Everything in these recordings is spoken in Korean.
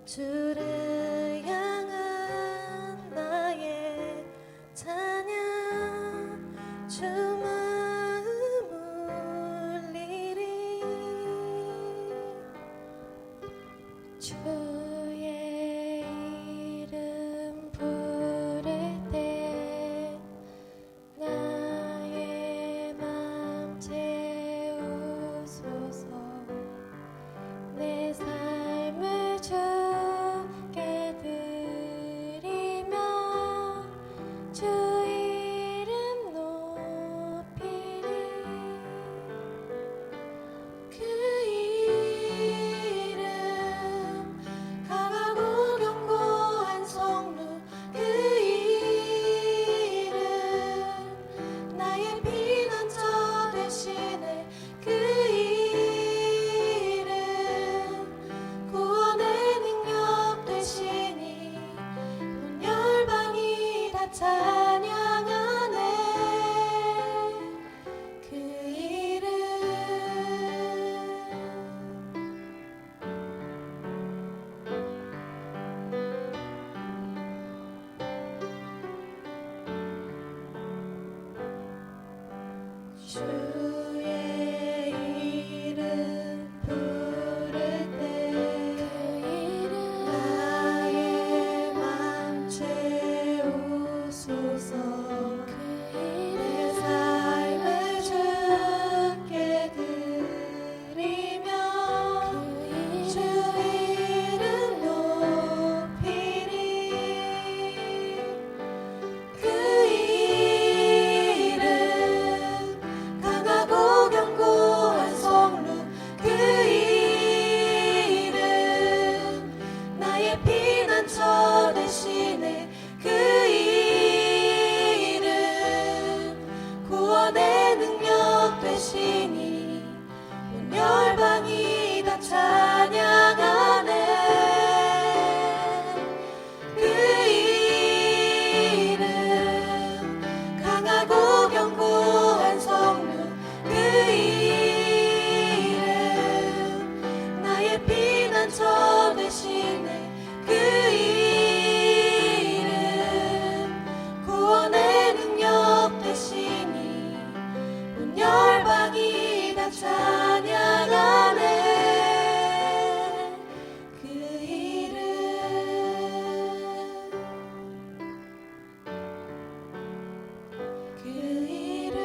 주를 향한 나의 찬양 주 마음 울리리 주의 이름 부를 때 나의 맘 채우소서 내 삶을 주께 드리며 주 이름 높이리 그 이름 강하고 견고한 성루 그 이름 나의 피난처 되시네 그 이름 구원의 능력 되시니 온 열방이 다 찬양하네 그 이름 주의 이름 부를 때 나의 맘 채우소서 내 삶을 주께 드리며 주 이름 높이리 그 이름 강하고 견고한 성루 그 이름 나의 피난처 되시네 그 이름 구원의 능력 되시니 온 열방이 다 찬양하네 그 이름 강하고 견고한 성루 그 이름 나의 피난처 되시네 그 이름 구원의 능력 되시니 온 열방이 다 찬양하네 그 이름 그 이름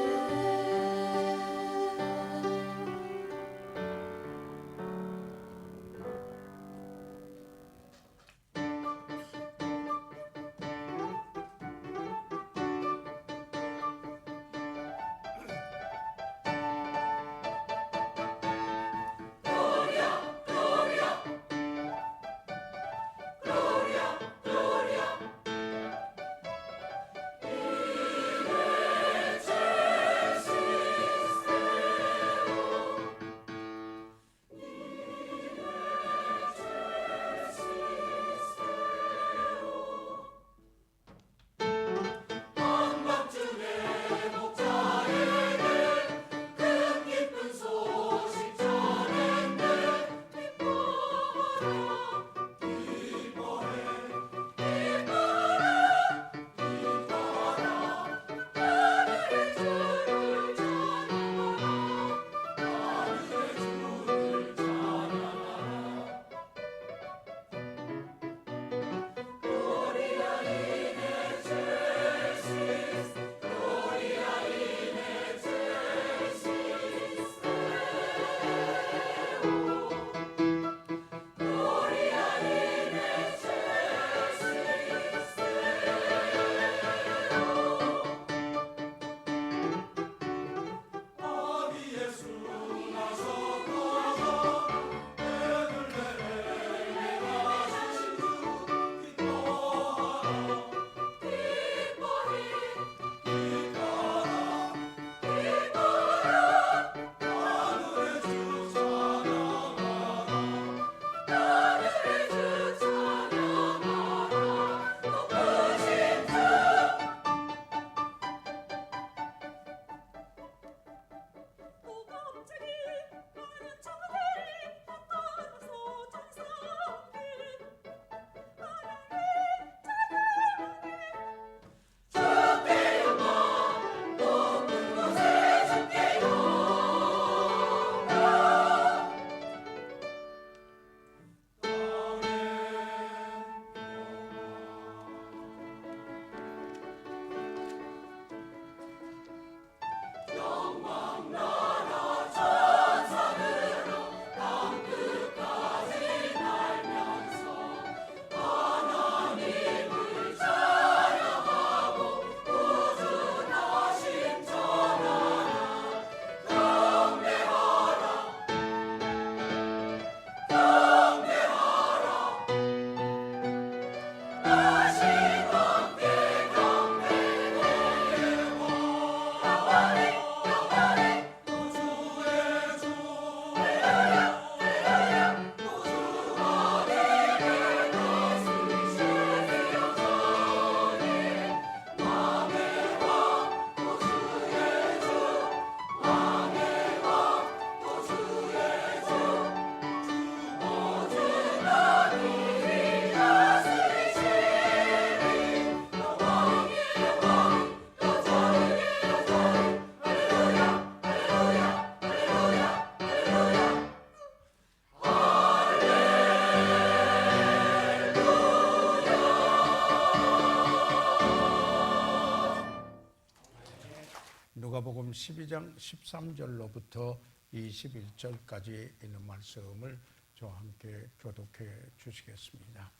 마가복음 12장 13절로부터 21절까지 있는 말씀을 저와 함께 교독해 주시겠습니다.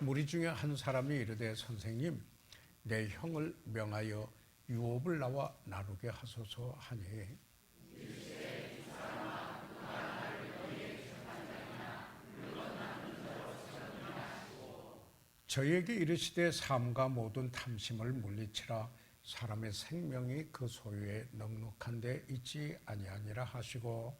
무리 중에 한 사람이 이르되 선생님, 내 형을 명하여 유업을 나와 나누게 하소서 하니 저희에게 이르시되 삶과 모든 탐심을 물리치라. 사람의 생명이 그 소유에 넉넉한 데 있지 아니하니라 하시고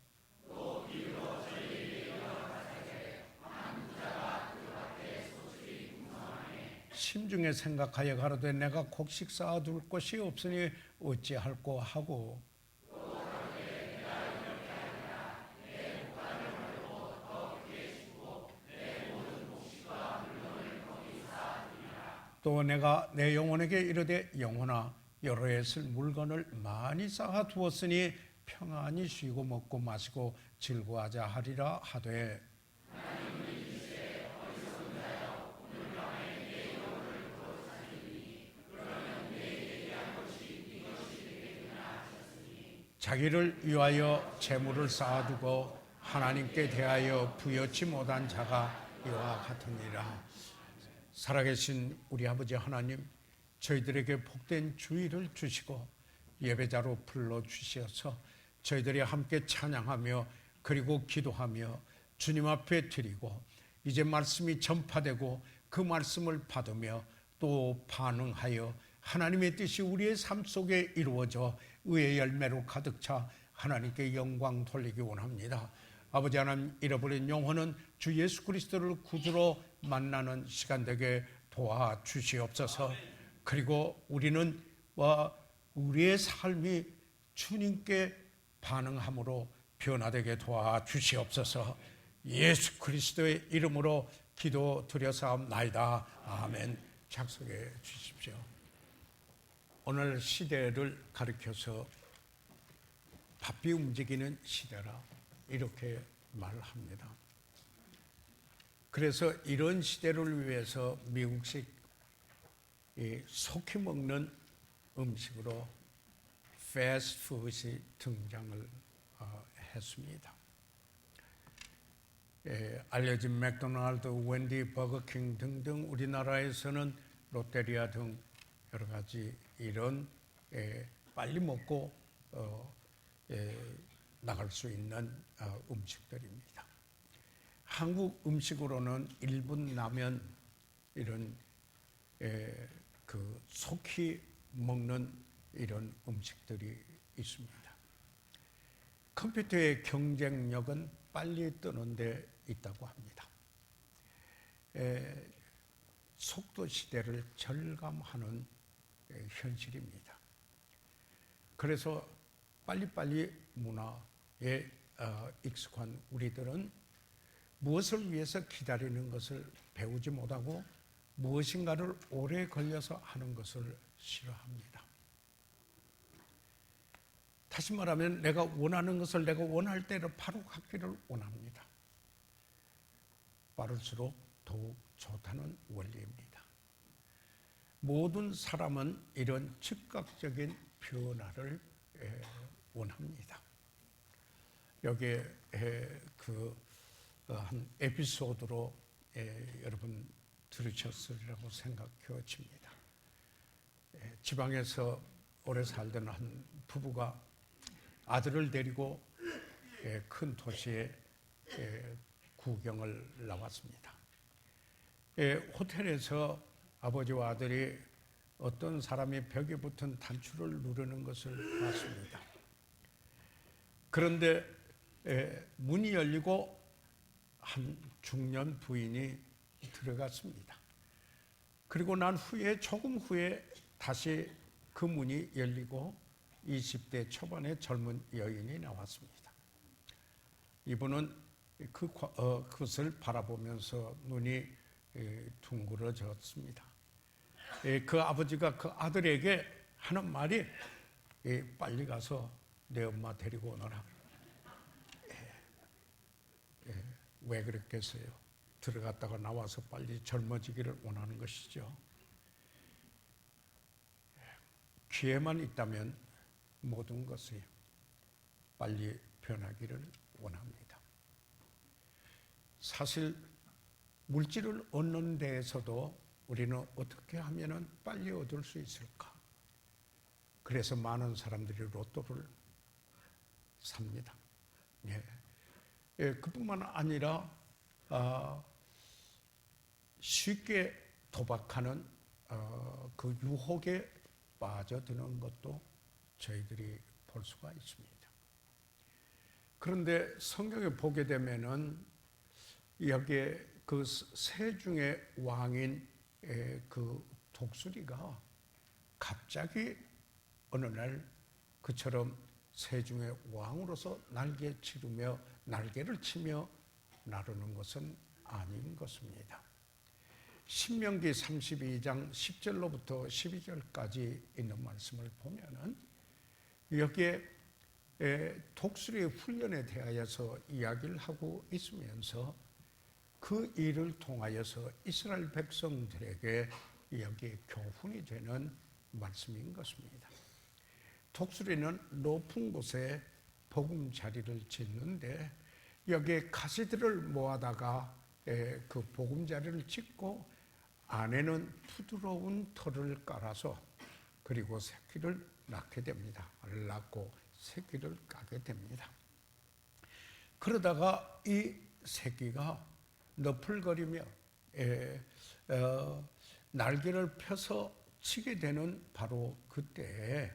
심중에 생각하여 가로되 내가 곡식 쌓아둘 곳이 없으니 어찌할꼬 하고 또 내가 내 영혼에게 이르되 영혼아 여러 해 쓸 물건을 많이 쌓아 두었으니 평안히 쉬고 먹고 마시고 즐거워하자 하리라 하되 자기를 위하여 재물을 쌓아두고 하나님께 대하여 부여치 못한 자가 이와 같으니라. 살아계신 우리 아버지 하나님, 저희들에게 복된 주의를 주시고 예배자로 불러주셔서 저희들이 함께 찬양하며 그리고 기도하며 주님 앞에 드리고 이제 말씀이 전파되고 그 말씀을 받으며 또 반응하여 하나님의 뜻이 우리의 삶 속에 이루어져 의의 열매로 가득 차 하나님께 영광 돌리기 원합니다. 아버지 하나님, 잃어버린 영혼은 주 예수 그리스도를 구주로 만나는 시간 되게 도와주시옵소서. 그리고 우리는 우리의 삶이 주님께 반응함으로 변화되게 도와주시옵소서. 예수 그리스도의 이름으로 기도드려사옵나이다. 아멘. 작성해 주십시오. 오늘 시대를 가리켜서 바삐 움직이는 시대라 이렇게 말합니다. 그래서 이런 시대를 위해서 미국식 속히 먹는 음식으로 패스트푸드이 등장을 했습니다. 알려진 맥도날드, 웬디, 버거킹 등등 우리나라에서는 롯데리아 등 여러 가지 이런 빨리 먹고 나갈 수 있는 음식들입니다. 한국 음식으로는 일본 라면 이런 그 속히 먹는 이런 음식들이 있습니다. 컴퓨터의 경쟁력은 빨리 뜨는 데 있다고 합니다. 속도 시대를 절감하는 현실입니다. 그래서 빨리빨리 문화에 익숙한 우리들은 무엇을 위해서 기다리는 것을 배우지 못하고 무엇인가를 오래 걸려서 하는 것을 싫어합니다. 다시 말하면 내가 원하는 것을 내가 원할 때로 바로 갖기를 원합니다. 빠를수록 더욱 좋다는 원리입니다. 모든 사람은 이런 즉각적인 변화를 원합니다. 여기에 한 에피소드로 여러분 들으셨으리라고 생각해집니다. 지방에서 오래 살던 한 부부가 아들을 데리고 큰 도시에 구경을 나왔습니다. 호텔에서 아버지와 아들이 어떤 사람이 벽에 붙은 단추를 누르는 것을 봤습니다. 그런데 문이 열리고 한 중년 부인이 들어갔습니다. 그리고 난 후에 조금 후에 다시 그 문이 열리고 20대 초반의 젊은 여인이 나왔습니다. 이분은 그것을 바라보면서 눈이 둥그러졌습니다. 그 아버지가 그 아들에게 하는 말이 빨리 가서 내 엄마 데리고 오너라. 왜 그랬겠어요? 들어갔다가 나와서 빨리 젊어지기를 원하는 것이죠. 기회만 있다면 모든 것이 빨리 변하기를 원합니다. 사실 물질을 얻는 데에서도 우리는 어떻게 하면 빨리 얻을 수 있을까? 그래서 많은 사람들이 로또를 삽니다. 예. 그뿐만 아니라 쉽게 도박하는 그 유혹에 빠져드는 것도 저희들이 볼 수가 있습니다. 그런데 성경에 보게 되면은 여기에 그 세중의 왕인 그 독수리가 갑자기 어느 날 그처럼 세중의 왕으로서 날개를 치며 나르는 것은 아닌 것입니다. 신명기 32장 10절로부터 12절까지 있는 말씀을 보면은 여기에 독수리의 훈련에 대하여서 이야기를 하고 있으면서 그 일을 통하여서 이스라엘 백성들에게 여기에 교훈이 되는 말씀인 것입니다. 독수리는 높은 곳에 보금자리를 짓는데 여기에 가시들을 모아다가 그 보금자리를 짓고 안에는 부드러운 털을 깔아서 그리고 새끼를 낳게 됩니다. 알을 낳고 새끼를 까게 됩니다. 그러다가 이 새끼가 너풀거리며 날개를 펴서 치게 되는 바로 그때에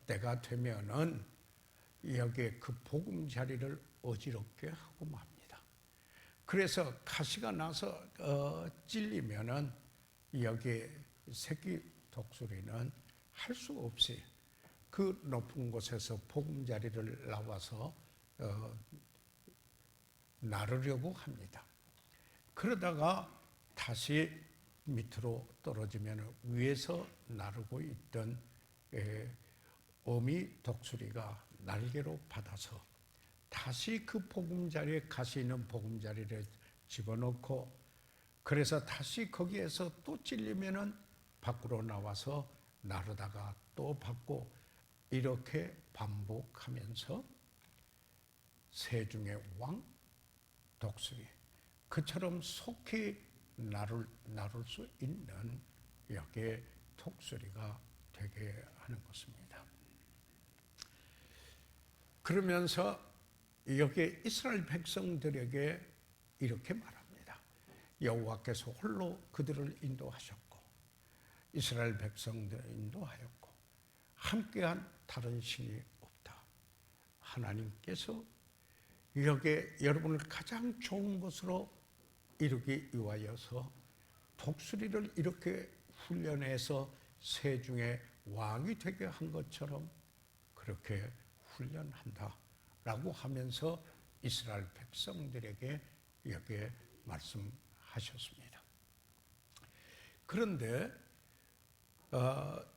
때가 되면은 여기에 그 보금자리를 어지럽게 하고 맙니다. 그래서 가시가 나서 찔리면은 여기에 새끼 독수리는 할 수 없이 그 높은 곳에서 보금자리를 나와서 나르려고 합니다. 그러다가 다시 밑으로 떨어지면 위에서 나르고 있던 어미 독수리가 날개로 받아서 다시 그 보금자리에 가시 있는 보금자리를 집어넣고 그래서 다시 거기에서 또 찔리면은 밖으로 나와서 나르다가 또 받고 이렇게 반복하면서 세중의 왕 독수리 그처럼 속히 나를 수 있는 여기에 독수리가 되게 하는 것입니다. 그러면서 여기에 이스라엘 백성들에게 이렇게 말합니다. 여호와께서 홀로 그들을 인도하셨고 이스라엘 백성들을 인도하였고 함께한 다른 신이 없다. 하나님께서 여기에 여러분을 가장 좋은 것으로 이루기 위하여서 독수리를 이렇게 훈련해서 세중의 왕이 되게 한 것처럼 그렇게 훈련한다라고 하면서 이스라엘 백성들에게 여기에 말씀하셨습니다. 그런데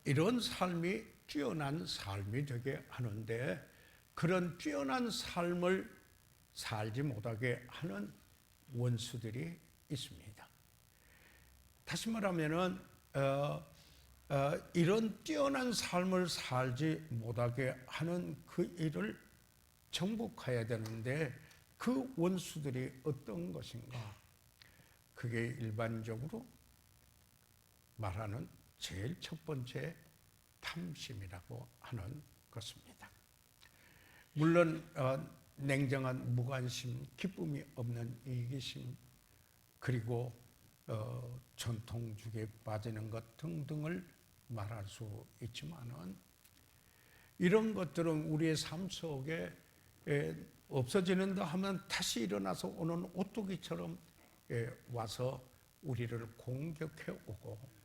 이런 삶이 뛰어난 삶이 되게 하는데 그런 뛰어난 삶을 살지 못하게 하는 원수들이 있습니다. 다시 말하면은 이런 뛰어난 삶을 살지 못하게 하는 그 일을 정복해야 되는데 그 원수들이 어떤 것인가? 그게 일반적으로 말하는 제일 첫 번째 탐심이라고 하는 것입니다. 물론 냉정한 무관심, 기쁨이 없는 이기심, 그리고 전통주의에 빠지는 것 등등을 말할 수 있지만은 이런 것들은 우리의 삶 속에 없어지는다 하면 다시 일어나서 오는 오뚜기처럼 와서 우리를 공격해 오고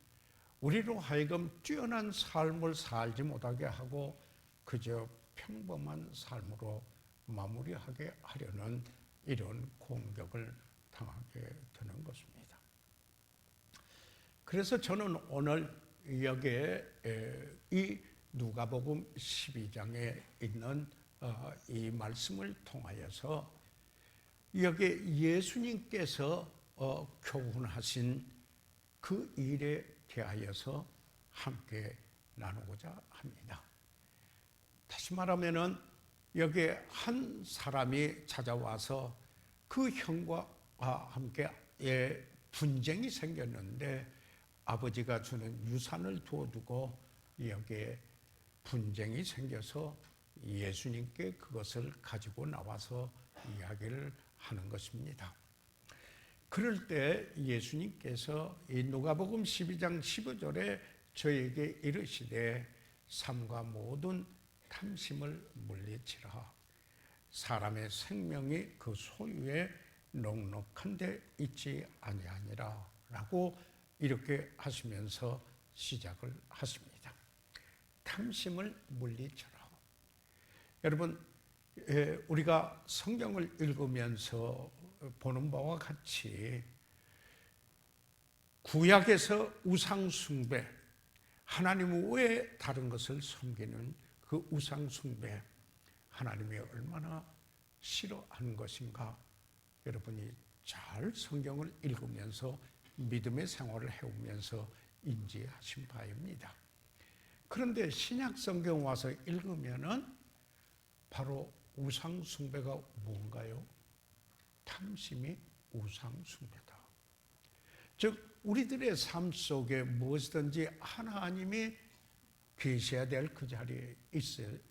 우리로 하여금 뛰어난 삶을 살지 못하게 하고 그저 평범한 삶으로 마무리하게 하려는 이런 공격을 당하게 되는 것입니다. 그래서 저는 오늘 여기에 이 누가복음 12장에 있는 이 말씀을 통하여서 여기 예수님께서 교훈하신 그 일에 대하여서 함께 나누고자 합니다. 다시 말하면은 여기에 한 사람이 찾아와서 그 형과 함께 분쟁이 생겼는데 아버지가 주는 유산을 두어두고 여기에 분쟁이 생겨서 예수님께 그것을 가지고 나와서 이야기를 하는 것입니다. 그럴 때 예수님께서 이 누가복음 12장 15절에 저에게 이르시되 삼가 모든 탐심을 물리치라. 사람의 생명이 그 소유에 넉넉한 데 있지 아니하니라 라고 이렇게 하시면서 시작을 하십니다. 탐심을 물리쳐라. 여러분, 우리가 성경을 읽으면서 보는 바와 같이 구약에서 우상 숭배, 하나님 외에 다른 것을 섬기는 그 우상 숭배, 하나님이 얼마나 싫어하는 것인가 여러분이 잘 성경을 읽으면서 믿음의 생활을 해오면서 인지하신 바입니다. 그런데 신약 성경 와서 읽으면은 바로 우상 숭배가 뭔가요? 탐심이 우상 숭배다. 즉 우리들의 삶 속에 무엇이든지 하나님이 계셔야 될 그 자리에 있을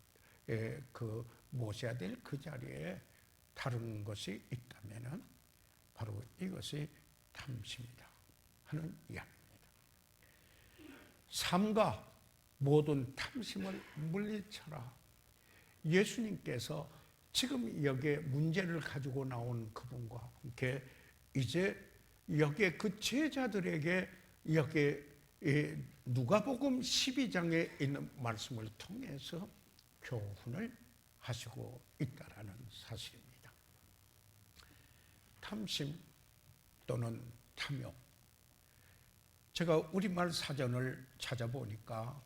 모셔야 될 그 자리에 다른 것이 있다면은 바로 이것이 탐심이다 하는 이야기입니다. 삼가 모든 탐심을 물리쳐라. 예수님께서 지금 여기에 문제를 가지고 나온 그분과 함께 이제 여기에 그 제자들에게 여기에 누가복음 12장에 있는 말씀을 통해서 교훈을 하시고 있다라는 사실입니다. 탐심 또는 탐욕. 제가 우리말 사전을 찾아보니까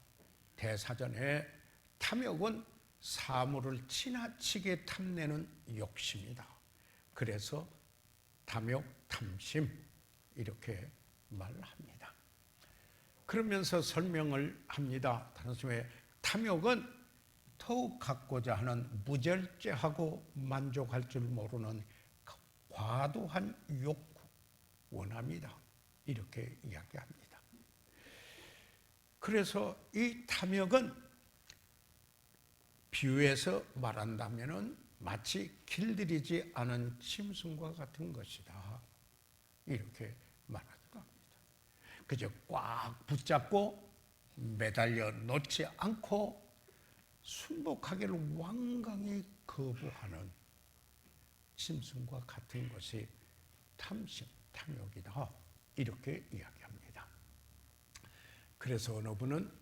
대사전에 탐욕은 사물을 지나치게 탐내는 욕심이다. 그래서 탐욕, 탐심 이렇게 말합니다. 그러면서 설명을 합니다. 단순히 탐욕은 더욱 갖고자 하는 무절제하고 만족할 줄 모르는 과도한 욕구, 원함이다. 이렇게 이야기합니다. 그래서 이 탐욕은 비유해서 말한다면은 마치 길들이지 않은 짐승과 같은 것이다. 이렇게 말하기도 합니다. 그저 꽉 붙잡고 매달려 놓지 않고 순복하기를 완강히 거부하는 짐승과 같은 것이 탐심, 탐욕이다. 이렇게 이야기합니다. 그래서 어느 분은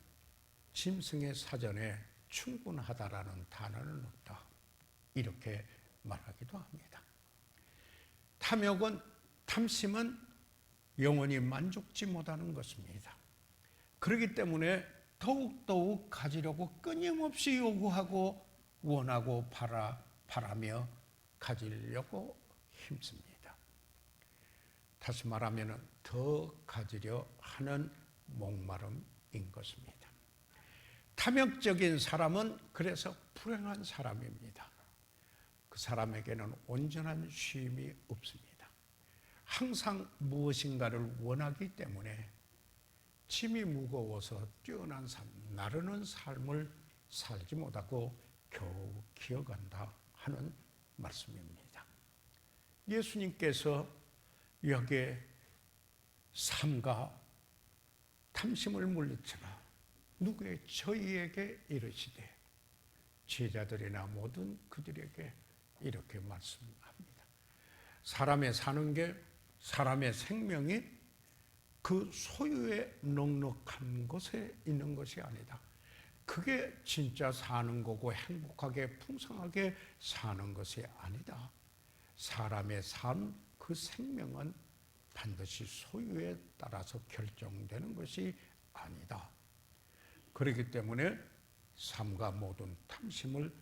짐승의 사전에 충분하다라는 단어는 없다. 이렇게 말하기도 합니다. 탐욕은, 탐심은 영원히 만족지 못하는 것입니다. 그렇기 때문에 더욱더욱 가지려고 끊임없이 요구하고 원하고 바라며 가지려고 힘씁니다. 다시 말하면 더 가지려 하는 목마름인 것입니다. 탐욕적인 사람은 그래서 불행한 사람입니다. 그 사람에게는 온전한 쉼이 없습니다. 항상 무엇인가를 원하기 때문에 짐이 무거워서 뛰어난 삶, 나르는 삶을 살지 못하고 겨우 기어간다 하는 말씀입니다. 예수님께서 여기에 삼가 탐심을 물리쳐라. 누구의 저희에게 이르시되 제자들이나 모든 그들에게 이렇게 말씀합니다. 사람의 사는 게, 사람의 생명이 그 소유의 넉넉한 곳에 있는 것이 아니다. 그게 진짜 사는 거고 행복하게 풍성하게 사는 것이 아니다. 사람의 삶, 그 생명은 반드시 소유에 따라서 결정되는 것이 아니다. 그렇기 때문에 삼가 모든 탐심을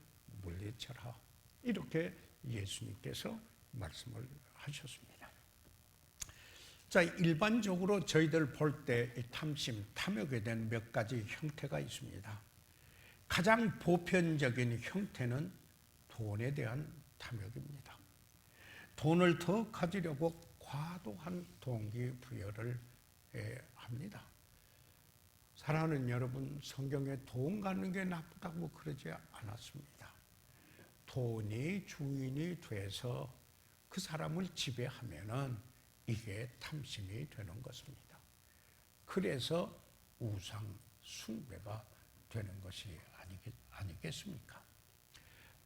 물리쳐라. 이렇게 예수님께서 말씀을 하셨습니다. 자, 일반적으로 저희들 볼 때 이 탐심, 탐욕에 대한 몇 가지 형태가 있습니다. 가장 보편적인 형태는 돈에 대한 탐욕입니다. 돈을 더 가지려고 과도한 동기부여를 합니다. 사랑하는 여러분, 성경에 돈 갖는 게 나쁘다고 그러지 않았습니다. 돈이 주인이 돼서 그 사람을 지배하면은 이게 탐심이 되는 것입니다. 그래서 우상 숭배가 되는 것이 아니겠습니까?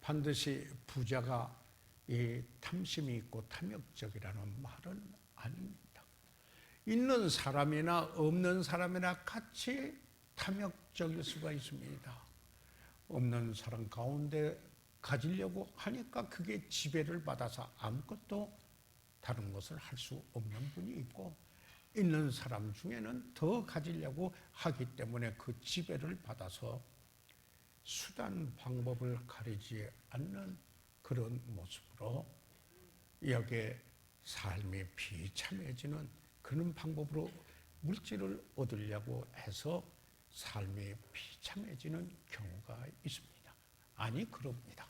반드시 부자가 이 탐심이 있고 탐욕적이라는 말은 아닙니다. 있는 사람이나 없는 사람이나 같이 탐욕적일 수가 있습니다. 없는 사람 가운데 가지려고 하니까 그게 지배를 받아서 아무것도 다른 것을 할 수 없는 분이 있고, 있는 사람 중에는 더 가지려고 하기 때문에 그 지배를 받아서 수단 방법을 가리지 않는 그런 모습으로 여기에 삶이 비참해지는 그런 방법으로 물질을 얻으려고 해서 삶이 비참해지는 경우가 있습니다. 아니, 그럽니다.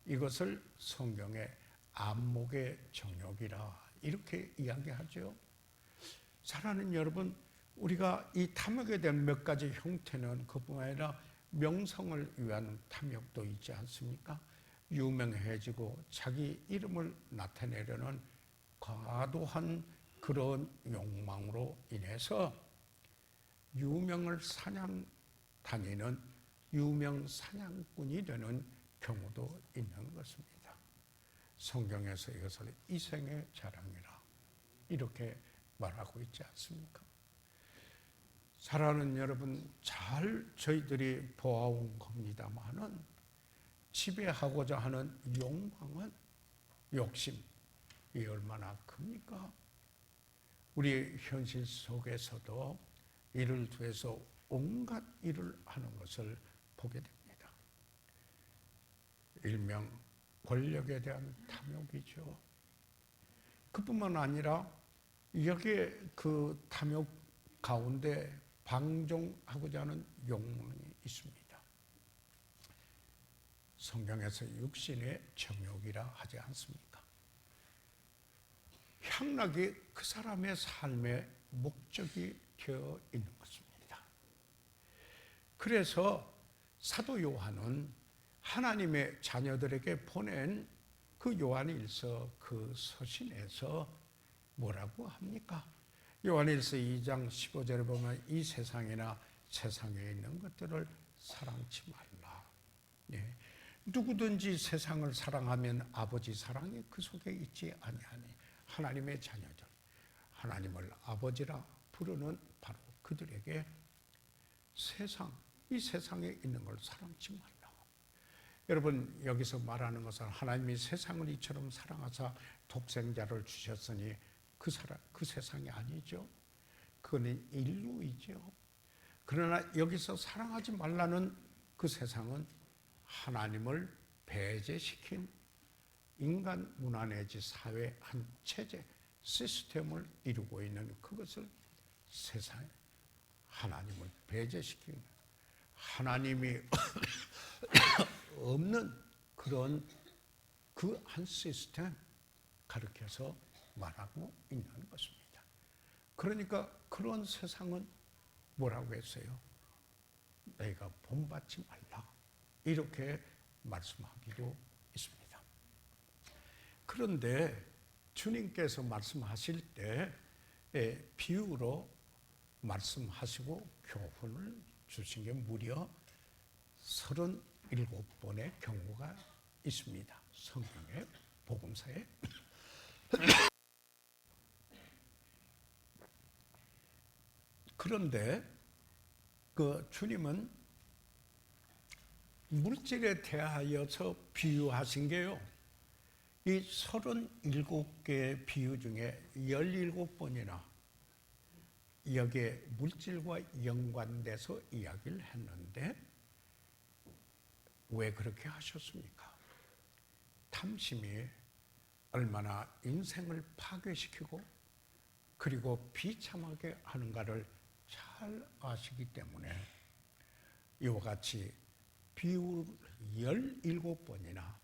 이것을 성경에 안목의 정욕이라 이렇게 이야기하죠. 사랑하는 여러분, 우리가 이 탐욕에 대한 몇 가지 형태는 그뿐만 아니라 명성을 위한 탐욕도 있지 않습니까? 유명해지고 자기 이름을 나타내려는 과도한 그런 욕망으로 인해서 유명을 다니는 유명 사냥꾼이 되는 경우도 있는 것입니다. 성경에서 이것을 이생의 자랑이라 이렇게 말하고 있지 않습니까? 사랑하는 여러분, 잘 저희들이 보아온 겁니다만은 지배하고자 하는 욕망은, 욕심이 얼마나 큽니까? 우리 현실 속에서도 이를 통해서 온갖 일을 하는 것을 보게 됩니다. 일명 권력에 대한 탐욕이죠. 그뿐만 아니라 여기에 그 탐욕 가운데 방종하고자 하는 욕망이 있습니다. 성경에서 육신의 정욕이라 하지 않습니까? 향락이 그 사람의 삶의 목적이 되어 있는 것입니다. 그래서 사도 요한은 하나님의 자녀들에게 보낸 그 요한일서 그 서신에서 뭐라고 합니까? 요한일서 2장 15절에 보면 이 세상이나 세상에 있는 것들을 사랑치 말라. 예. 누구든지 세상을 사랑하면 아버지 사랑이 그 속에 있지 아니하니 하나님의 자녀들, 하나님을 아버지라 부르는 바로 그들에게 이 세상에 있는 걸 사랑치 말라. 여러분, 여기서 말하는 것은 하나님이 세상을 이처럼 사랑하사 독생자를 주셨으니 그 세상이 아니죠. 그거는 인류이죠. 그러나 여기서 사랑하지 말라는 그 세상은 하나님을 배제시킨 인간 문화 내지 사회 한 체제, 시스템을 이루고 있는 그것을 세상, 하나님을 배제시킨 하나님이 없는 그런 그 한 시스템 가르쳐서 말하고 있는 것입니다. 그러니까 그런 세상은 뭐라고 했어요? 너희가 본받지 말라. 이렇게 말씀하기도 있습니다. 그런데 주님께서 말씀하실 때 비유로 말씀하시고 교훈을 주신 게 무려 37번의 경우가 있습니다. 성경의 복음서에. 그런데 그 주님은 물질에 대하여서 비유하신 게요, 이 37개의 비유 중에 17번이나 여기에 물질과 연관돼서 이야기를 했는데 왜 그렇게 하셨습니까? 탐심이 얼마나 인생을 파괴시키고 그리고 비참하게 하는가를 잘 아시기 때문에 이와 같이 비유 17번이나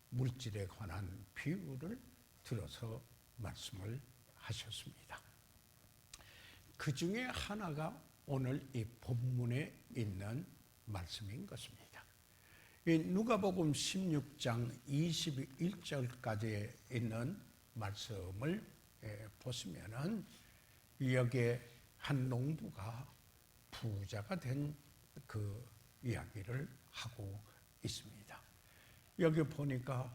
물질에 관한 비유를 들어서 말씀을 하셨습니다. 그 중에 하나가 오늘 이 본문에 있는 말씀인 것입니다. 이 누가복음 16장 21절까지 있는 말씀을 보시면은 여기에 한 농부가 부자가 된 그 이야기를 하고 있습니다. 여기 보니까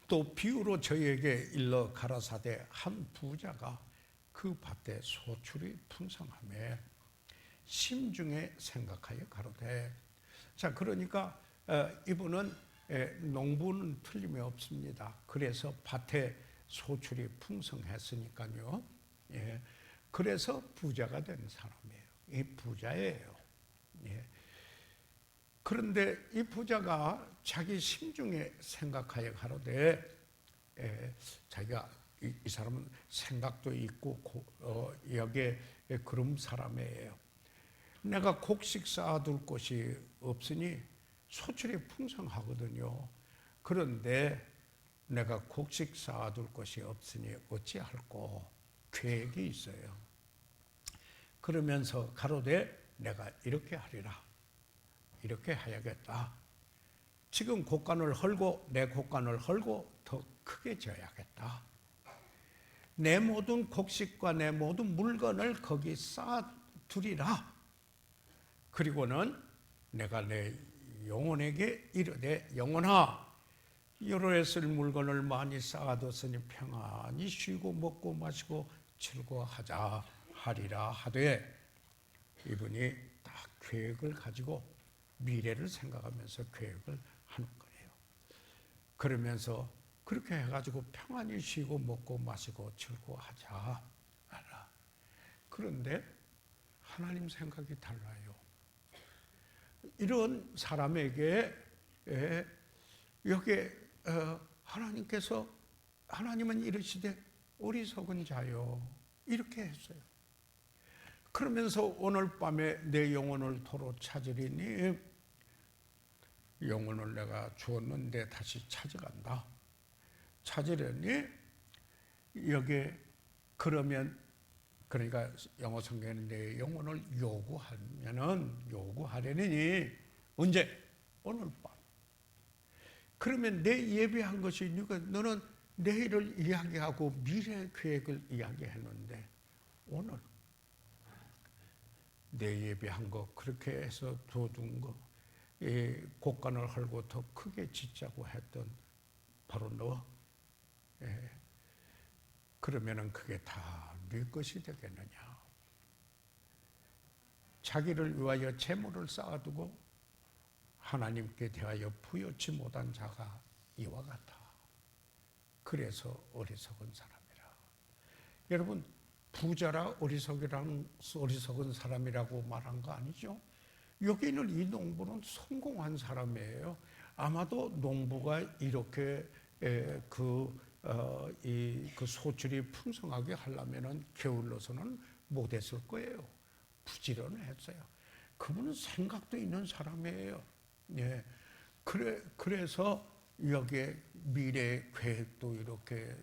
또 비유로 저희에게 일러 가라사대 한 부자가 그 밭에 소출이 풍성함에 심중에 생각하여 가로되. 자, 그러니까 이분은 농부는 틀림이 없습니다. 그래서 밭에 소출이 풍성했으니까요. 예, 그래서 부자가 된 사람이에요. 이 부자예요. 예. 그런데 이 부자가 자기 심중에 생각하여 가로되, 자기가 이 사람은 생각도 있고 여기에 그런 사람이에요. 내가 곡식 쌓아둘 곳이 없으니 소출이 풍성하거든요. 그런데 내가 곡식 쌓아둘 곳이 없으니 어찌할꼬 계획이 있어요. 그러면서 가로되 내가 이렇게 하리라. 이렇게 해야겠다. 지금 곡간을 헐고 내 곡간을 헐고 더 크게 지어야겠다. 내 모든 곡식과 내 모든 물건을 거기 쌓아두리라. 그리고는 내가 내 영혼에게 이르되 영혼아 여로에 쓸 물건을 많이 쌓아뒀으니 평안히 쉬고 먹고 마시고 즐거워하자 하리라 하되. 이분이 딱 계획을 가지고 미래를 생각하면서 계획을 하는 거예요. 그러면서 그렇게 해가지고 평안히 쉬고 먹고 마시고 즐거워하자. 그런데 하나님 생각이 달라요. 이런 사람에게 여기에 하나님께서 하나님은 이르시되 어리석은 자요 이렇게 했어요. 그러면서 오늘 밤에 내 영혼을 도로 찾으리니 영혼을 내가 주었는데 다시 찾아간다. 찾으려니 여기에 그러면 그러니까 영어 성경에는 내 영혼을 요구하려니 언제? 오늘 밤. 그러면 내 예비한 것이 너는 내일을 이야기하고 미래 계획을 이야기했는데 오늘 내 예비한 거 그렇게 해서 둬둔 거 곡간을 헐고 더 크게 짓자고 했던 바로 너. 그러면은 그게 다 네 것이 되겠느냐. 자기를 위하여 재물을 쌓아두고 하나님께 대하여 부여치 못한 자가 이와 같아. 그래서 어리석은 사람이라. 여러분 부자라 어리석은 사람이라고 말한 거 아니죠? 여기 있는 이 농부는 성공한 사람이에요. 아마도 농부가 이렇게 그 소출이 풍성하게 하려면은 게을러서는 못했을 거예요. 부지런했어요. 그분은 생각도 있는 사람이에요. 예. 그래서 여기에 미래 계획도 이렇게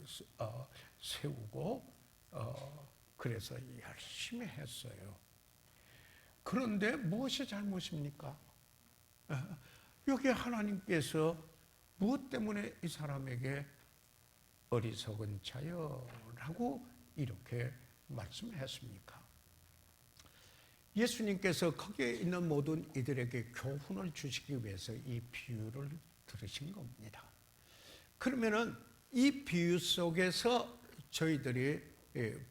세우고 그래서 열심히 했어요. 그런데 무엇이 잘못입니까? 여기 하나님께서 무엇 때문에 이 사람에게 어리석은 자여라고 이렇게 말씀했습니까? 예수님께서 거기에 있는 모든 이들에게 교훈을 주시기 위해서 이 비유를 들으신 겁니다. 그러면은 이 비유 속에서 저희들이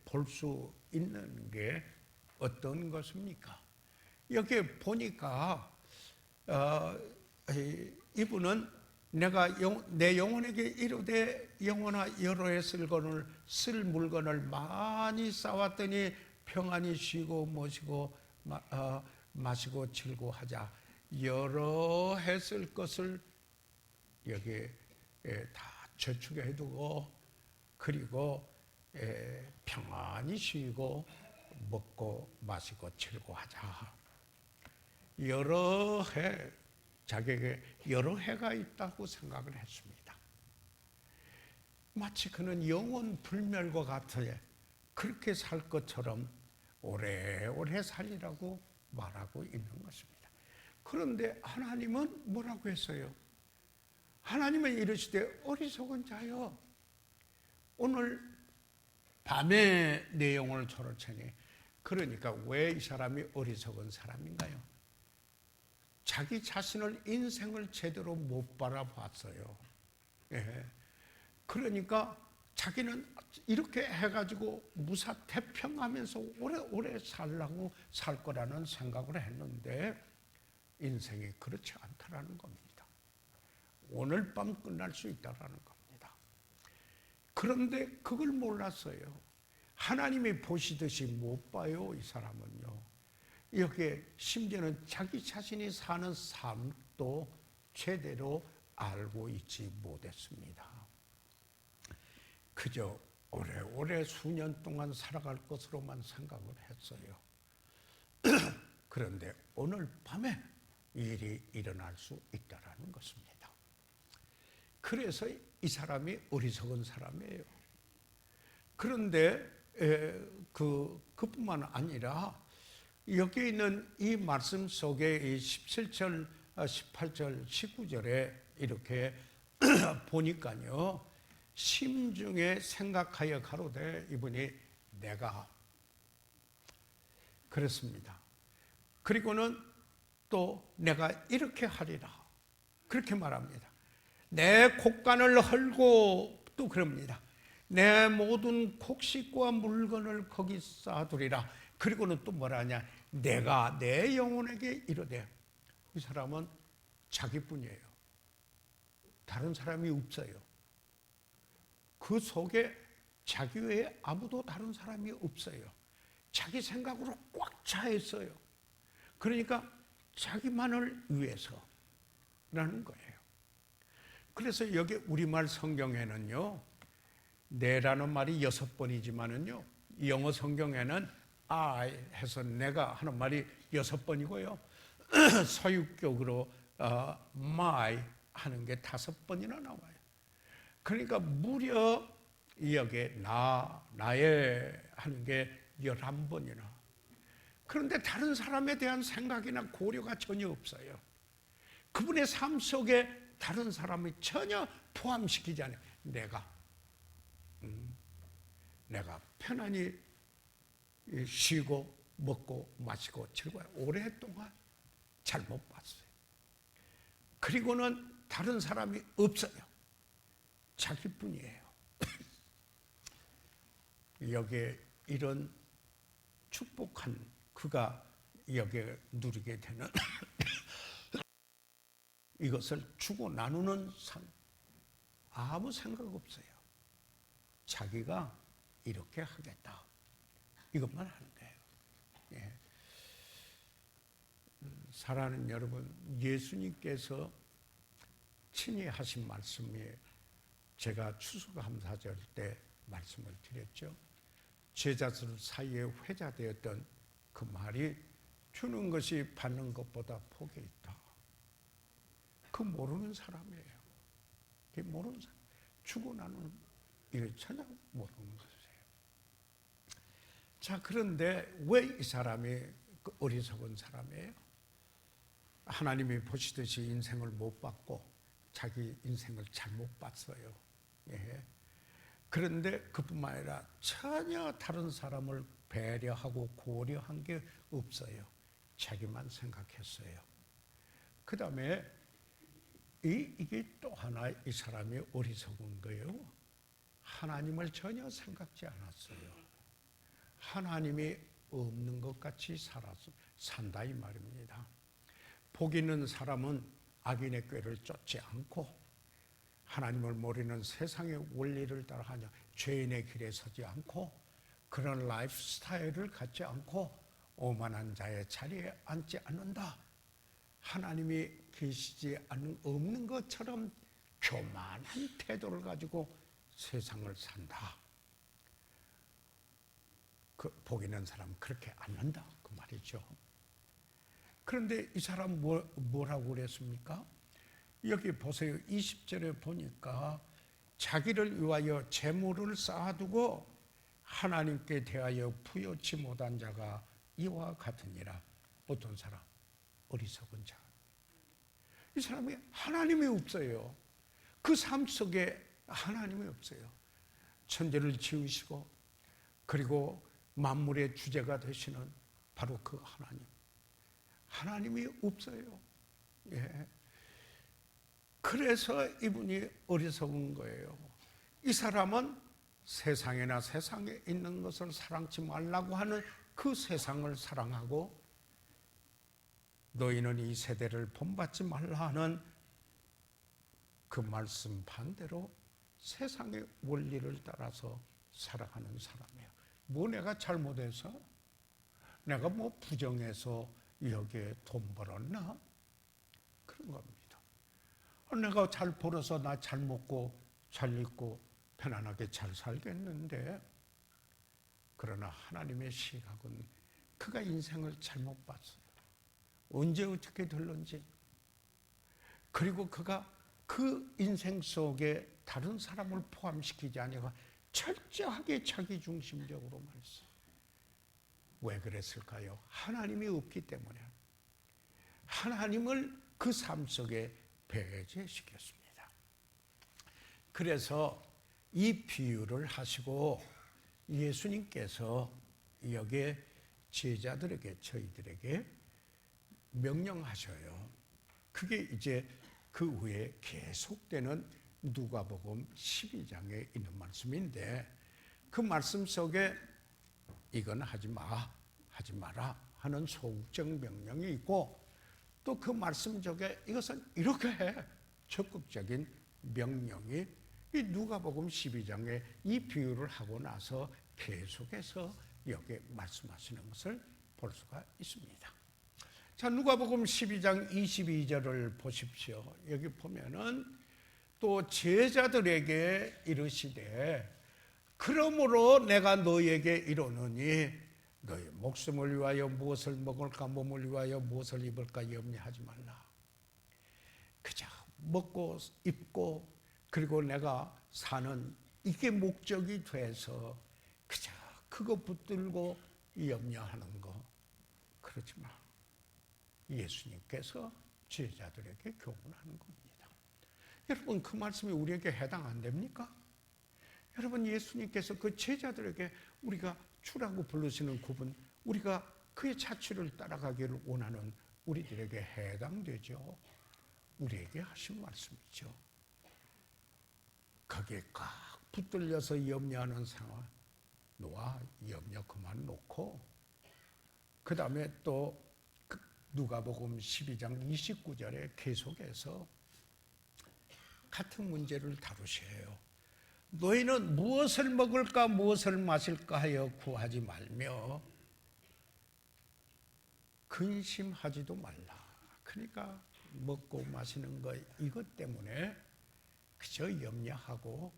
볼 수 있는 게 어떤 것입니까? 여기 보니까 이분은 내가 내 영혼에게 이르되 영혼아 여로에 쓸 물건을 많이 쌓았더니 평안히 쉬고 마시고 즐거워하자. 여러 해 쓸 것을 여기에 다 저축해 두고 그리고 평안히 쉬고 먹고 마시고 즐거워하자. 여러 해 자기에게 여러 해가 있다고 생각을 했습니다. 마치 그는 영원 불멸과 같아 그렇게 살 것처럼 오래오래 살리라고 말하고 있는 것입니다. 그런데 하나님은 뭐라고 했어요? 하나님은 이르시되 어리석은 자여, 오늘 밤에 내 영혼을 초로체니. 그러니까 왜 이 사람이 어리석은 사람인가요? 자기 자신을, 인생을 제대로 못 바라봤어요. 예. 그러니까 자기는 이렇게 해가지고 무사태평하면서 오래오래 살라고 살 거라는 생각을 했는데 인생이 그렇지 않다라는 겁니다. 오늘 밤 끝날 수 있다라는 겁니다. 그런데 그걸 몰랐어요. 하나님이 보시듯이 못 봐요, 이 사람은요. 여기에 심지어는 자기 자신이 사는 삶도 제대로 알고 있지 못했습니다. 그저 오래오래 수년 동안 살아갈 것으로만 생각을 했어요. 그런데 오늘 밤에 일이 일어날 수 있다는 것입니다. 그래서 이 사람이 어리석은 사람이에요. 그런데 그뿐만 아니라 여기 있는 이 말씀 속에 이 17절, 18절, 19절에 이렇게 보니까요, 심중에 생각하여 가로되, 이분이 내가 그랬습니다. 그리고는 또 내가 이렇게 하리라, 그렇게 말합니다. 내 곡간을 헐고, 또 그럽니다. 내 모든 곡식과 물건을 거기 쌓아두리라. 그리고는 또 뭐라냐, 내가 내 영혼에게 이르되. 이 사람은 자기뿐이에요. 다른 사람이 없어요. 그 속에 자기 외에 아무도 다른 사람이 없어요. 자기 생각으로 꽉 차 있어요. 그러니까 자기만을 위해서라는 거예요. 그래서 여기 우리말 성경에는요, 내라는 말이 6번이지만은요, 영어 성경에는 I 해서 내가 하는 말이 6번이고요. 서유격으로 my 하는 게 5번이나 나와요. 그러니까 무려 여기에 나의 하는 게 11번이나. 그런데 다른 사람에 대한 생각이나 고려가 전혀 없어요. 그분의 삶 속에 다른 사람이 전혀 포함시키지 않아요. 내가 편안히 쉬고 먹고 마시고 즐거워요. 오랫동안 잘 못 봤어요. 그리고는 다른 사람이 없어요. 자기뿐이에요. 여기에 이런 축복한 그가 여기에 누리게 되는 이것을 주고 나누는 삶, 아무 생각 없어요. 자기가 이렇게 하겠다, 이것만 하는 거예요. 예. 사랑하는 여러분, 예수님께서 친히 하신 말씀이 제가 추수감사절 때 말씀을 드렸죠. 제자들 사이에 회자되었던 그 말이 주는 것이 받는 것보다 복이 있다. 그 모르는 사람이에요. 그 모르는 사람. 주고 나누는 이걸 전혀 모르는 것이에요. 자, 그런데 왜 이 사람이 그 어리석은 사람이에요? 하나님이 보시듯이 인생을 못 봤고 자기 인생을 잘못 봤어요. 예. 그런데 그뿐만 아니라 전혀 다른 사람을 배려하고 고려한 게 없어요. 자기만 생각했어요. 그 다음에 이게 또 하나 이 사람이 어리석은 거예요. 하나님을 전혀 생각지 않았어요. 하나님이 없는 것 같이 산다 이 말입니다. 복 있는 사람은 악인의 꾀를 쫓지 않고 하나님을 모르는 세상의 원리를 따라하냐, 죄인의 길에 서지 않고 그런 라이프 스타일을 갖지 않고 오만한 자의 자리에 앉지 않는다. 하나님이 계시지 않는, 없는 것처럼 교만한 태도를 가지고 세상을 산다. 그 복 있는 사람은 그렇게 않는다 그 말이죠. 그런데 이 사람 뭐라고 그랬습니까? 여기 보세요. 20절에 보니까 자기를 위하여 재물을 쌓아두고 하나님께 대하여 부여치 못한 자가 이와 같으니라. 어떤 사람? 어리석은 자. 이 사람이 하나님이 없어요. 그 삶 속에 하나님이 없어요. 천지를 지으시고 그리고 만물의 주제가 되시는 바로 그 하나님. 하나님이 없어요. 예. 그래서 이분이 어리석은 거예요. 이 사람은 세상이나 세상에 있는 것을 사랑치 말라고 하는 그 세상을 사랑하고 너희는 이 세대를 본받지 말라 하는 그 말씀 반대로 세상의 원리를 따라서 살아가는 사람이에요. 뭐 내가 잘못해서? 내가 뭐 부정해서 여기에 돈 벌었나? 그런 겁니다. 내가 잘 벌어서 나 잘 먹고 잘 입고 편안하게 잘 살겠는데, 그러나 하나님의 시각은 그가 인생을 잘못 봤어요. 언제 어떻게 될런지, 그리고 그가 그 인생 속에 다른 사람을 포함시키지 않고 철저하게 자기 중심적으로만 했어요. 왜 그랬을까요? 하나님이 없기 때문에. 하나님을 그 삶 속에 배제시켰습니다. 그래서 이 비유를 하시고 예수님께서 여기에 제자들에게, 저희들에게 명령하셔요. 그게 이제 그 후에 계속되는 누가복음 12장에 있는 말씀인데, 그 말씀 속에 이건 하지 마, 하지 마라 하는 소극적 명령이 있고, 또 그 말씀 속에 이것은 이렇게 해, 적극적인 명령이 이 누가복음 12장에 이 비유를 하고 나서 계속해서 여기 말씀하시는 것을 볼 수가 있습니다. 자, 누가복음 12장 22절을 보십시오. 여기 보면은 또 제자들에게 이르시되 그러므로 내가 너희에게 이르노니 너희 목숨을 위하여 무엇을 먹을까, 몸을 위하여 무엇을 입을까 염려하지 말라. 그저 먹고 입고 그리고 내가 사는 이게 목적이 돼서 그저 그거 붙들고 염려하는 거, 그러지 마. 예수님께서 제자들에게 교훈하는 겁니다. 여러분, 그 말씀이 우리에게 해당 안 됩니까? 여러분, 예수님께서 그 제자들에게 우리가 주라고 부르시는 그분, 우리가 그의 자취를 따라가기를 원하는 우리들에게 해당되죠. 우리에게 하신 말씀이죠. 거기에 꽉 붙들려서 염려하는 상황, 놓아 염려 그만 놓고, 그 다음에 또 누가복음 12장 29절에 계속해서 같은 문제를 다루셔요. 너희는 무엇을 먹을까 무엇을 마실까 하여 구하지 말며 근심하지도 말라. 그러니까 먹고 마시는 것 이것 때문에 그저 염려하고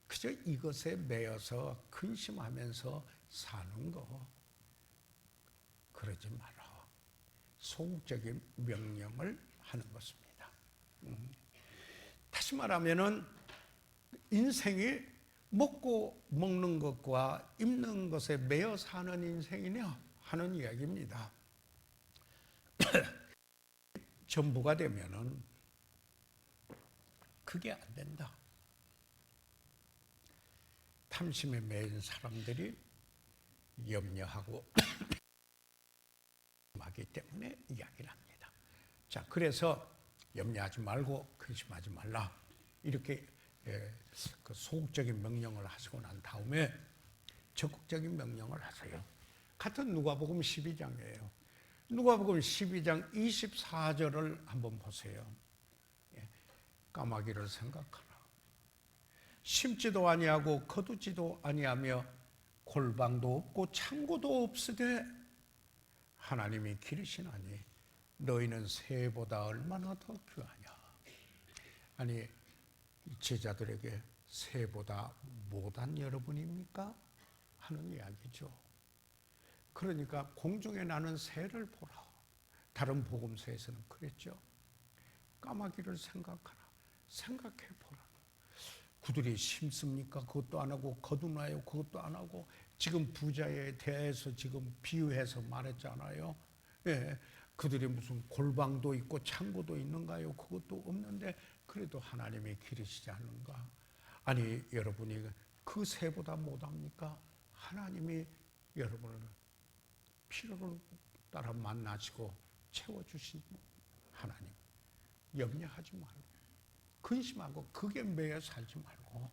그저 이것에 매여서 근심하면서 사는 거, 그러지 마라. 소극적인 명령을 하는 것입니다. 다시 말하면은 인생이 먹고 먹는 것과 입는 것에 매여 사는 인생이냐 하는 이야기입니다. 전부가 되면은 그게 안 된다. 탐심에 매인 사람들이 염려하고 하기 때문에 이야기를 합니다. 자, 그래서 염려하지 말고 근심하지 말라, 이렇게 그 소극적인 명령을 하시고 난 다음에 적극적인 명령을 하세요. 같은 누가복음 12장이에요. 누가복음 12장 24절을 한번 보세요. 까마귀를 생각하라. 심지도 아니하고 거두지도 아니하며 골방도 없고 창고도 없으되 하나님이 기르시나니 너희는 새보다 얼마나 더 귀하냐. 아니, 제자들에게 새보다 못한 여러분입니까? 하는 이야기죠. 그러니까 공중에 나는 새를 보라. 다른 복음서에서는 그랬죠. 까마귀를 생각해 보라. 그들이 심습니까? 그것도 안 하고 거두나요? 그것도 안 하고 지금 부자에 대해서 지금 비유해서 말했잖아요. 예, 그들이 무슨 골방도 있고 창고도 있는가요? 그것도 없는데 그래도 하나님이 기르시지 않는가? 아니 여러분이 그 새보다 못합니까? 하나님이 여러분을 필요를 따라 만나시고 채워주신 하나님 염려하지 말고 근심하고 그게 매여 살지 말고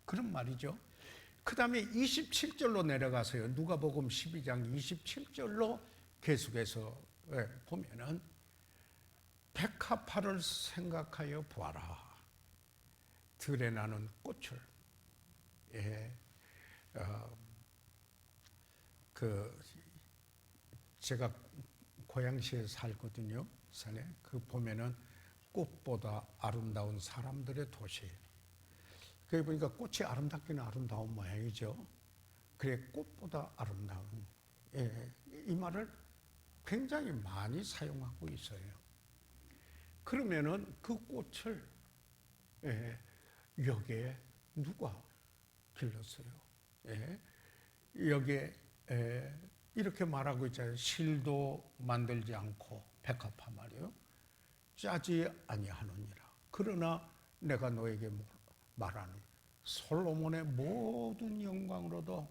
그런 말이죠. 그 다음에 27절로 내려가서요. 누가복음 12장 27절로 계속해서 보면은 백합화를 생각하여 보아라. 들에 나는 꽃을 제가 고양시에 살거든요. 산에 그 보면은 꽃보다 아름다운 사람들의 도시. 거기 보니까 꽃이 아름답기는 아름다운 모양이죠. 그래 꽃보다 아름다운 이 말을 굉장히 많이 사용하고 있어요. 그러면은 그 꽃을 여기에 누가 길렀어요? 여기에 이렇게 말하고 있잖아요. 실도 만들지 않고 백합화 말이요. 짜지 아니하느니라. 그러나 내가 너에게 말하는 솔로몬의 모든 영광으로도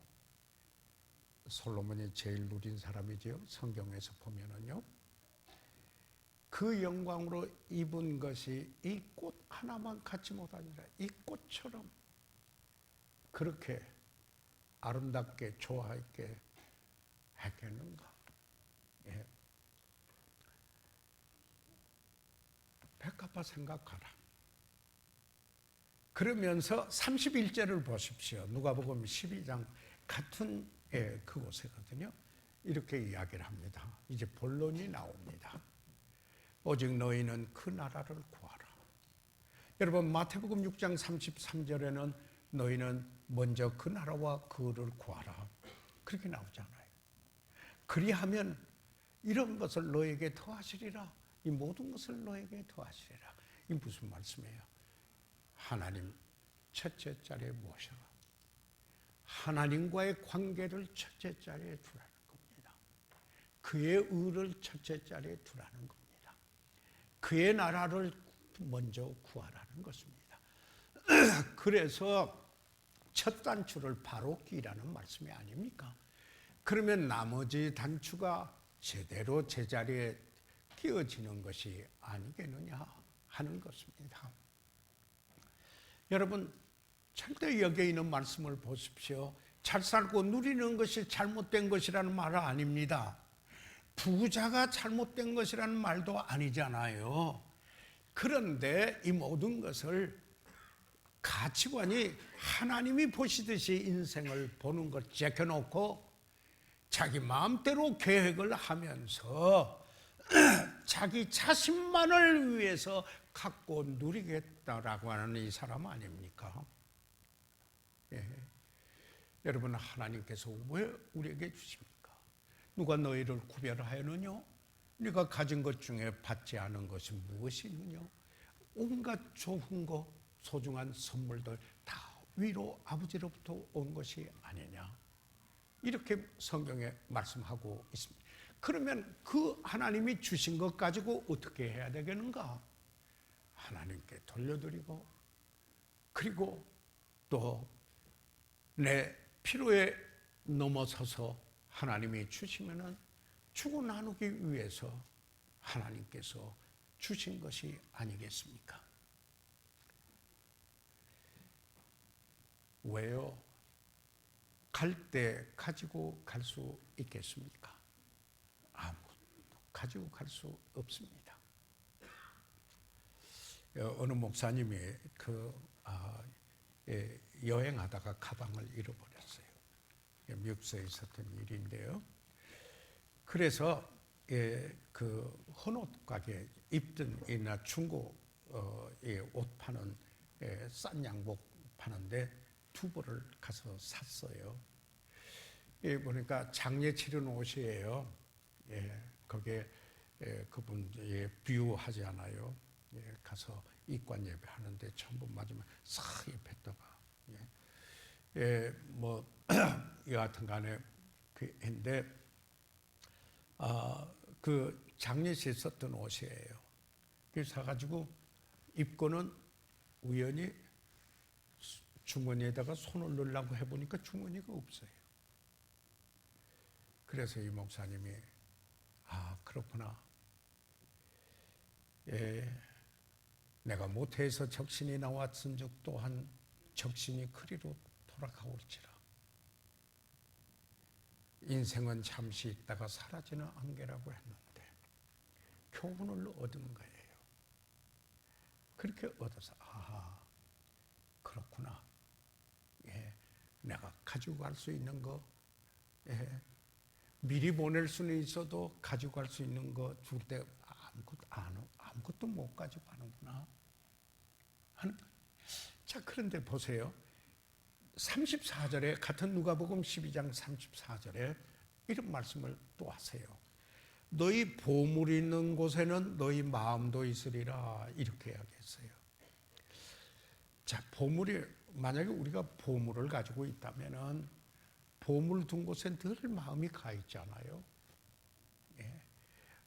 솔로몬이 제일 누린 사람이지요. 성경에서 보면은요. 그 영광으로 입은 것이 이 꽃 하나만 갖지 못하니라. 이 꽃처럼 그렇게 아름답게 좋아하게 했겠는가? 예. 백합화 생각하라. 그러면서 31절을 보십시오. 누가복음 12장 같은 그곳이거든요. 이렇게 이야기를 합니다. 이제 본론이 나옵니다. 오직 너희는 그 나라를 구하라. 여러분 마태복음 6장 33절에는 너희는 먼저 그 나라와 그를 구하라. 그렇게 나오잖아요. 그리하면 이런 것을 너에게 더하시리라. 이 모든 것을 너에게 더하시리라. 이 무슨 말씀이에요? 하나님 첫째 자리에 모셔라. 하나님과의 관계를 첫째 자리에 두라는 겁니다. 그의 의를 첫째 자리에 두라는 겁니다. 그의 나라를 먼저 구하라는 것입니다. 그래서 첫 단추를 바로 끼라는 말씀이 아닙니까? 그러면 나머지 단추가 제대로 제자리에 끼어지는 것이 아니겠느냐 하는 것입니다. 여러분 절대 여기에 있는 말씀을 보십시오. 잘 살고 누리는 것이 잘못된 것이라는 말은 아닙니다. 부자가 잘못된 것이라는 말도 아니잖아요. 그런데 이 모든 것을 가치관이 하나님이 보시듯이 인생을 보는 것 제껴놓고 자기 마음대로 계획을 하면서 자기 자신만을 위해서 갖고 누리겠다라고 하는 이 사람 아닙니까? 예. 여러분 하나님께서 왜 우리에게 주십니까? 누가 너희를 구별하였느냐? 네가 가진 것 중에 받지 않은 것이 무엇이 있느냐? 온갖 좋은 것, 소중한 선물들 다 위로 아버지로부터 온 것이 아니냐? 이렇게 성경에 말씀하고 있습니다. 그러면 그 하나님이 주신 것 가지고 어떻게 해야 되겠는가? 하나님께 돌려드리고 그리고 또 내 필요에 넘어서서 하나님이 주시면은 주고 나누기 위해서 하나님께서 주신 것이 아니겠습니까? 왜요? 갈 때 가지고 갈 수 있겠습니까? 아무것도 가지고 갈 수 없습니다. 어느 목사님이 여행하다가 가방을 잃어버렸어요. 미국에 있었던 일인데요. 그래서 그 헌옷 가게 입든이나 중고 옷 파는 싼 양복 파는데 두 벌을 가서 샀어요. 보니까 장례 치른 옷이에요. 거기에 그분 비유하지 않아요. 가서 입관 예배 하는데 전부 맞으면 싹 입혔다가 뭐 여하튼 간에 근데 그 장례시에 썼던 옷이에요. 그래서 사가지고 입고는 우연히 주머니에다가 손을 넣으려고 해보니까 주머니가 없어요. 그래서 이 목사님이 그렇구나. 내가 모태에서 적신이 나왔은 즉 또한 적신이 그리로 돌아가올지라. 인생은 잠시 있다가 사라지는 안개라고 했는데 교훈을 얻은 거예요. 그렇게 얻어서 그렇구나. 내가 가지고 갈 수 있는 거 미리 보낼 수는 있어도 가지고 갈 수 있는 거 줄 때 아무것도 못 가지고 가는구나 하는 거예요. 자, 그런데 보세요. 34절에 같은 누가복음 12장 34절에 이런 말씀을 또 하세요. 너희 보물이 있는 곳에는 너희 마음도 있으리라 이렇게 이야기했어요. 자, 보물이 만약에 우리가 보물을 가지고 있다면은 보물 둔 곳에 늘 마음이 가 있잖아요.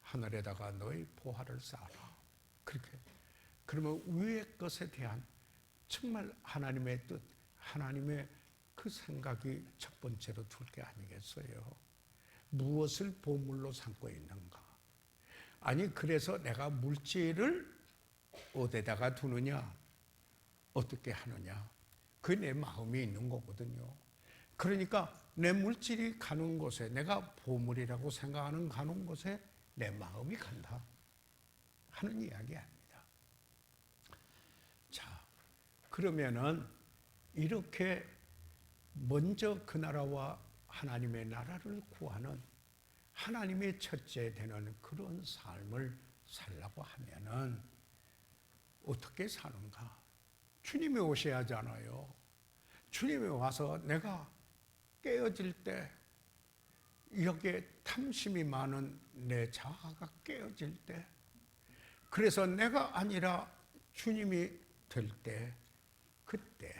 하늘에다가 너희 보화를 쌓아라. 그렇게 그러면 위의 것에 대한 정말 하나님의 뜻, 하나님의 그 생각이 첫 번째로 둘 게 아니겠어요. 무엇을 보물로 삼고 있는가? 아니 그래서 내가 물질을 어디다가 두느냐? 어떻게 하느냐? 그게 내 마음이 있는 거거든요. 그러니까 내 물질이 가는 곳에 내가 보물이라고 생각하는 가는 곳에 내 마음이 간다 하는 이야기 아닙니다. 자, 그러면은 이렇게 먼저 그 나라와 하나님의 나라를 구하는 하나님의 첫째 되는 그런 삶을 살라고 하면은 어떻게 사는가? 주님이 오셔야 하잖아요. 주님이 와서 내가 깨어질 때 여기에 탐심이 많은 내 자아가 깨어질 때 그래서 내가 아니라 주님이 될 때 그때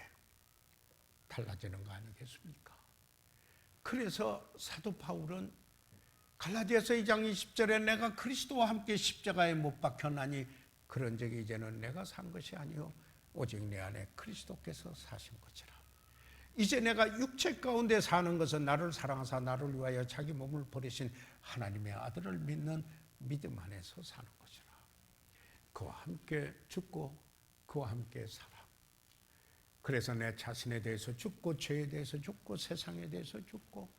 달라지는 거 아니겠습니까? 그래서 사도 바울은 갈라디아서 2장 20절에 내가 그리스도와 함께 십자가에 못 박혀나니 그런 적이 이제는 내가 산 것이 아니요 오직 내 안에 그리스도께서 사신 것이라. 이제 내가 육체 가운데 사는 것은 나를 사랑하사 나를 위하여 자기 몸을 버리신 하나님의 아들을 믿는 믿음 안에서 사는 것이라. 그와 함께 죽고 그와 함께 살아. 그래서 내 자신에 대해서 죽고 죄에 대해서 죽고 세상에 대해서 죽고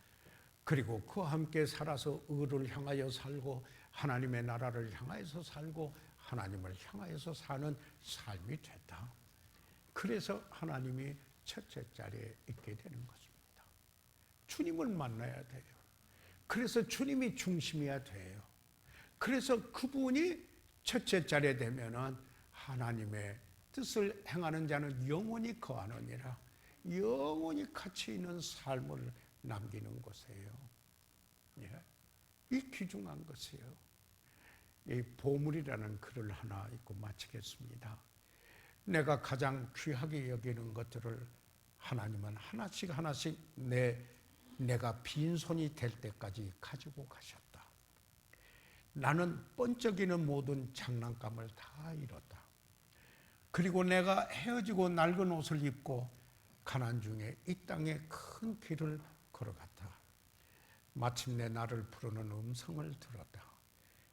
그리고 그와 함께 살아서 의를 향하여 살고 하나님의 나라를 향하여서 살고 하나님을 향하여서 사는 삶이 됐다. 그래서 하나님이 첫째 자리에 있게 되는 것입니다. 주님을 만나야 돼요. 그래서 주님이 중심이어야 돼요. 그래서 그분이 첫째 자리에 되면은 하나님의 뜻을 행하는 자는 영원히 거하느니라. 영원히 가치 있는 삶을 남기는 것이에요. 이 귀중한 것이에요. 이 보물이라는 글을 하나 읽고 마치겠습니다. 내가 가장 귀하게 여기는 것들을 하나님은 하나씩 하나씩 내가 빈손이 될 때까지 가지고 가셨다. 나는 번쩍이는 모든 장난감을 다 잃었다. 그리고 내가 헤어지고 낡은 옷을 입고 가난 중에 이 땅에 큰 길을 걸어갔다. 마침내 나를 부르는 음성을 들었다.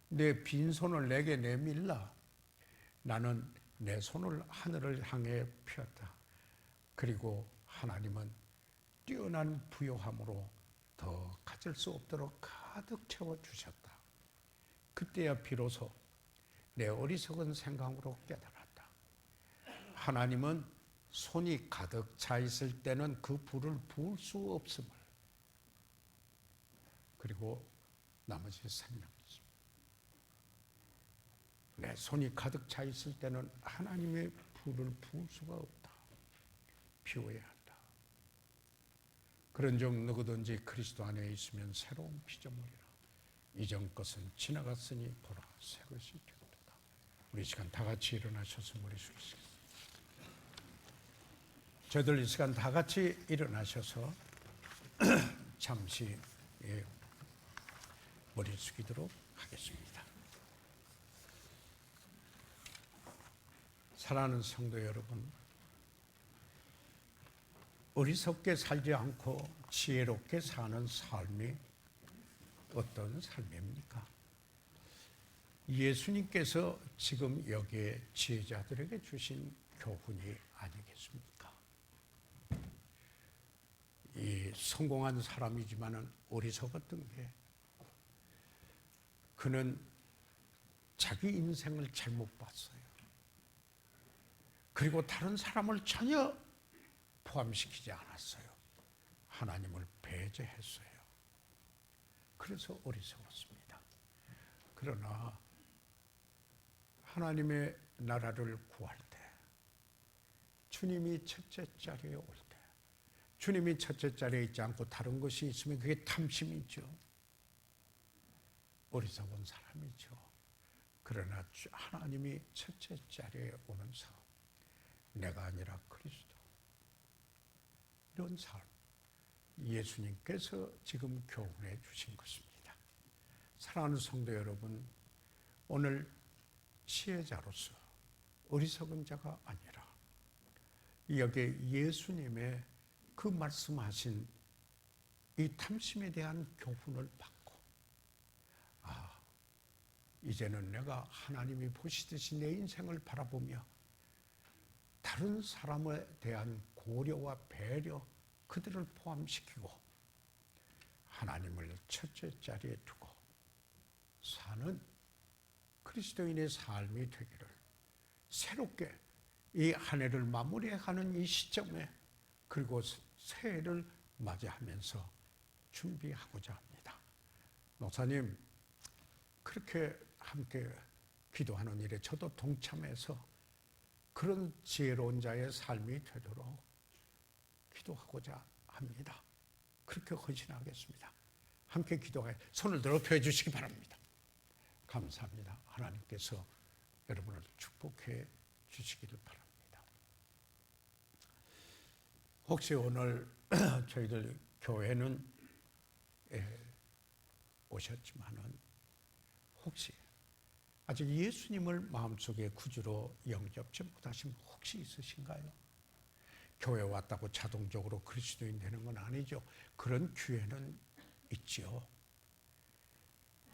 내 빈손을 내게 내밀라. 나는 내 손을 하늘을 향해 폈다. 그리고 하나님은 뛰어난 부요함으로 더 가질 수 없도록 가득 채워주셨다. 그때야 비로소 내 어리석은 생각으로 깨달았다. 하나님은 손이 가득 차 있을 때는 그 불을 부을 수 없음을. 그리고 나머지 생명이지. 내 손이 가득 차 있을 때는 하나님의 불을 부을 수가 없다. 비워야 한다. 그런즉 누구든지 그리스도 안에 있으면 새로운 피조물이라. 이전 것은 지나갔으니 보라 새 것이 되었도다. 우리 이 시간 다 같이 일어나셔서 머리 숙이시겠습니다. 저희들 이 시간 다 같이 일어나셔서 잠시 머리 숙이도록 하겠습니다. 사랑하는 성도 여러분, 어리석게 살지 않고 지혜롭게 사는 삶이 어떤 삶입니까? 예수님께서 지금 여기에 지혜자들에게 주신 교훈이 아니겠습니까? 이 성공한 사람이지만은 어리석었던 게 그는 자기 인생을 잘못 봤어요. 그리고 다른 사람을 전혀 포함시키지 않았어요. 하나님을 배제했어요. 그래서 어리석었습니다. 그러나 하나님의 나라를 구할 때, 주님이 첫째 자리에 올 때, 주님이 첫째 자리에 있지 않고 다른 것이 있으면 그게 탐심이죠. 어리석은 사람이죠. 그러나 하나님이 첫째 자리에 오는 삶, 내가 아니라 그리스도, 이런 삶, 예수님께서 지금 교훈해 주신 것입니다. 사랑하는 성도 여러분, 오늘 지혜자로서 어리석은 자가 아니라 여기에 예수님의 그 말씀하신 이 탐심에 대한 교훈을 받고, 이제는 내가 하나님이 보시듯이 내 인생을 바라보며 다른 사람에 대한 고려와 배려, 그들을 포함시키고 하나님을 첫째 자리에 두고 사는 그리스도인의 삶이 되기를, 새롭게 이 한 해를 마무리하는 이 시점에, 그리고 새해를 맞이하면서 준비하고자 합니다. 목사님, 그렇게 함께 기도하는 일에 저도 동참해서 그런 지혜로운 자의 삶이 되도록 기도하고자 합니다. 그렇게 헌신하겠습니다. 함께 기도해 손을 들어 펴주시기 바랍니다. 감사합니다. 하나님께서 여러분을 축복해 주시기를 바랍니다. 혹시 오늘 저희들 교회는 오셨지만은 혹시 아직 예수님을 마음속에 구주로 영접지 못하신 분 혹시 있으신가요? 교회 왔다고 자동적으로 그리스도인 되는 건 아니죠. 그런 기회는 있지요.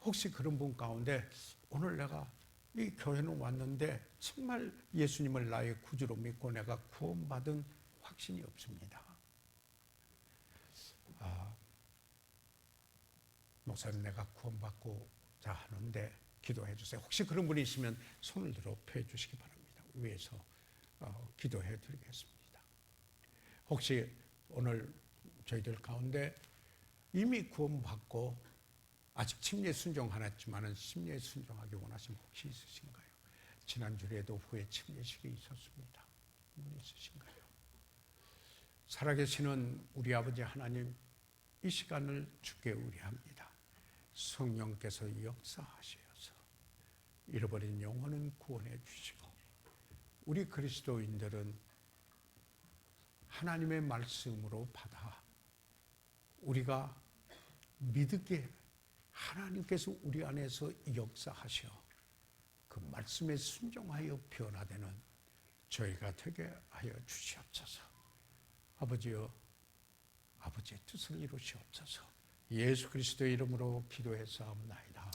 혹시 그런 분 가운데 오늘 내가 이 교회는 왔는데 정말 예수님을 나의 구주로 믿고 내가 구원받은 확신이 없습니다. 목사님, 내가 구원받고자 하는데 기도해 주세요. 혹시 그런 분이 있으면 손을 들어 펴 주시기 바랍니다. 위에서 기도해 드리겠습니다. 혹시 오늘 저희들 가운데 이미 구원받고 아직 침례 순종 안 했지만은 침례 순종하기 원하시면 혹시 있으신가요? 지난주에도 후에 침례식이 있었습니다. 분 있으신가요? 살아계시는 우리 아버지 하나님, 이 시간을 주께 의뢰합니다. 성령께서 역사하셔서 잃어버린 영혼은 구원해 주시고, 우리 그리스도인들은 하나님의 말씀으로 받아 우리가 믿게 하나님께서 우리 안에서 역사하셔 그 말씀에 순종하여 변화되는 저희가 되게 하여 주시옵소서. 아버지여, 아버지의 뜻을 이루시옵소서. 예수 그리스도의 이름으로 기도해 싸움나이다.